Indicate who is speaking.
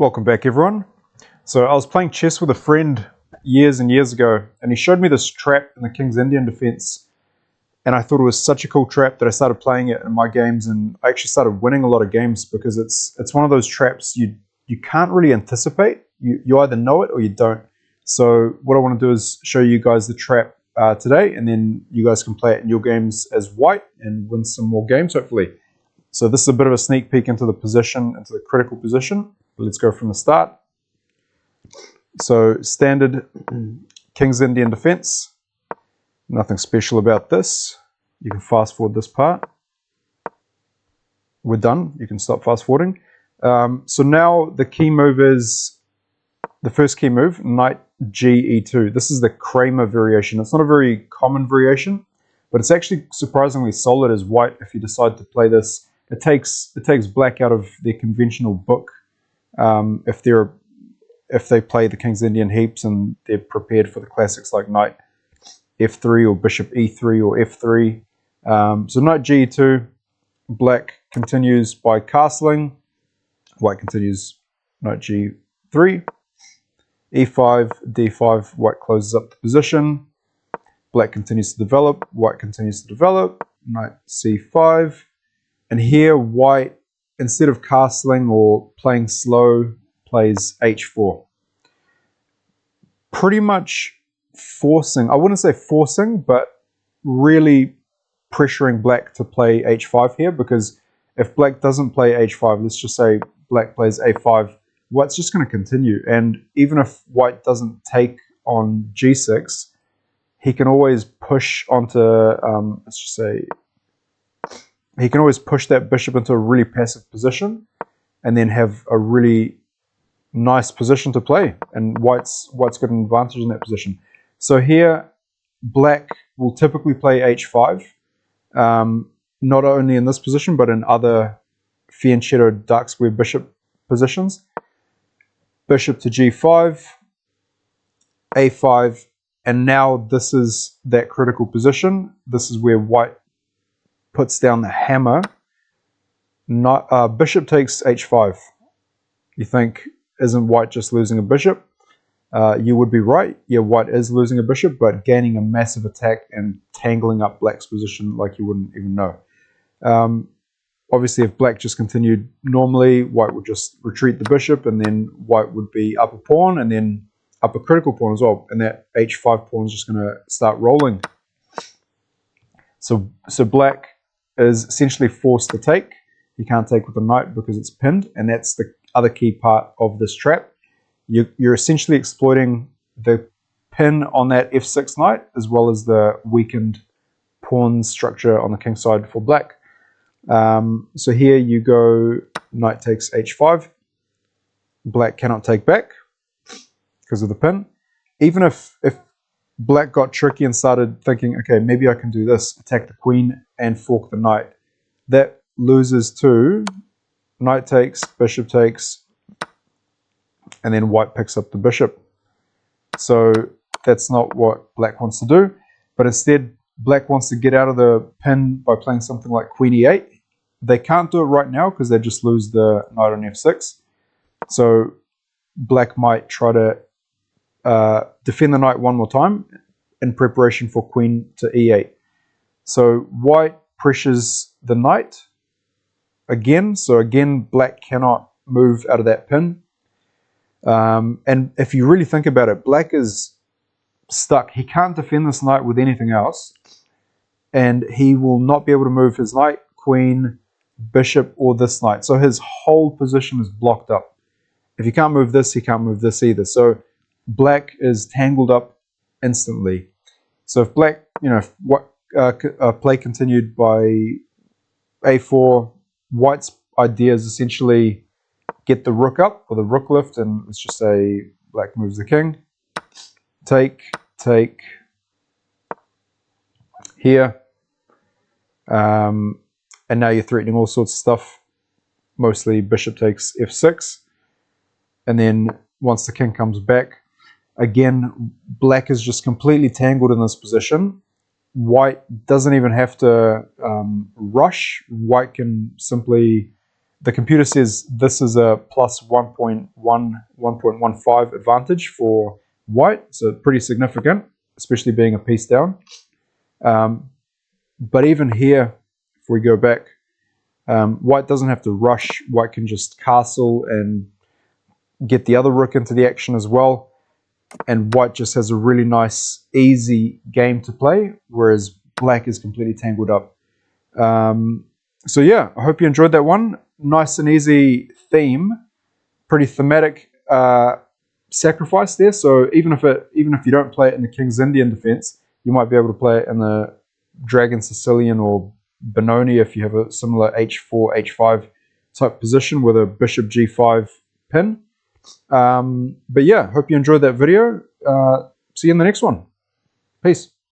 Speaker 1: Welcome back, everyone. So I was playing chess with a friend years and years ago, and he showed me this trap in the King's Indian defense, and I thought it was such a cool trap that I started playing it in my games, and I actually started winning a lot of games because it's one of those traps you can't really anticipate. You either know it or you don't. So what I want to do is show you guys the trap today, and then you guys can play it in your games as white and win some more games, hopefully. So this is a bit of a sneak peek into the position, into the critical position. Let's go from the start. So standard King's Indian defense. Nothing special about this. You can fast forward this part. We're done. You can stop fast forwarding. So now the key move is the first key move, knight G E2. This is the Kramer variation. It's not a very common variation, but it's actually surprisingly solid as white if you decide to play this. It takes black out of their conventional book. If they play the King's Indian heaps and they're prepared for the classics like knight F3 or bishop E3 or F3. So knight G2, black continues by castling, white continues knight G3, E5, D5, white closes up the position, black continues to develop, white continues to develop, knight C5, and here white, instead of castling or playing slow, plays H4. Pretty much forcing, I wouldn't say forcing, but really pressuring black to play H5 here, because if black doesn't play H5, let's just say black plays A5, white's just going to continue. And even if white doesn't take on G6, he can always push onto, let's just say, he can always push that bishop into a really passive position and then have a really nice position to play, and white's got an advantage in that position. So here black will typically play H5, not only in this position but in other fianchetto dark square bishop positions. Bishop to G5, A5, and now this is that critical position. This is where white puts down the hammer. Bishop takes H5. You think, isn't white just losing a bishop? You would be right. Yeah, white is losing a bishop, but gaining a massive attack and tangling up black's position like you wouldn't even know. Obviously, if black just continued normally, white would just retreat the bishop, and then white would be up a pawn, and then up a critical pawn as well. And that H5 pawn is just going to start rolling. So black is essentially forced to take. You can't take with the knight because it's pinned, and that's the other key part of this trap. You're essentially exploiting the pin on that F6 knight, as well as the weakened pawn structure on the king side for black. So here you go, knight takes H5. Black cannot take back because of the pin. Even if black got tricky and started thinking, okay, maybe I can do this, attack the queen and fork the knight, that loses to knight takes, bishop takes, and then white picks up the bishop. So that's not what black wants to do, but instead black wants to get out of the pin by playing something like queen e8. They can't do it right now because they just lose the knight on f6. So black might try to defend the knight one more time in preparation for queen to e8. So white pressures the knight again. So again, black cannot move out of that pin. And if you really think about it, black is stuck. He can't defend this knight with anything else, and he will not be able to move his knight, queen, bishop, or this knight. So his whole position is blocked up. If he can't move this, he can't move this either. So black is tangled up instantly. So if black, if play continued by a4, white's idea is essentially get the rook up, or the rook lift, and let's just say black moves the king. Take here. And now you're threatening all sorts of stuff. Mostly bishop takes f6. And then once the king comes back, again, black is just completely tangled in this position. White doesn't even have to rush. White can simply the computer says this is a plus 1.15 advantage for white, so pretty significant, especially being a piece down. But even here, if we go back, white doesn't have to rush. White can just castle and get the other rook into the action as well. And white just has a really nice, easy game to play, whereas black is completely tangled up. So yeah, I hope you enjoyed that one. Nice and easy theme, pretty thematic sacrifice there. So even if you don't play it in the King's Indian defense, you might be able to play it in the Dragon Sicilian or Benoni if you have a similar h4, h5 type position with a bishop g5 pin. But yeah, hope you enjoyed that video. See you in the next one. Peace.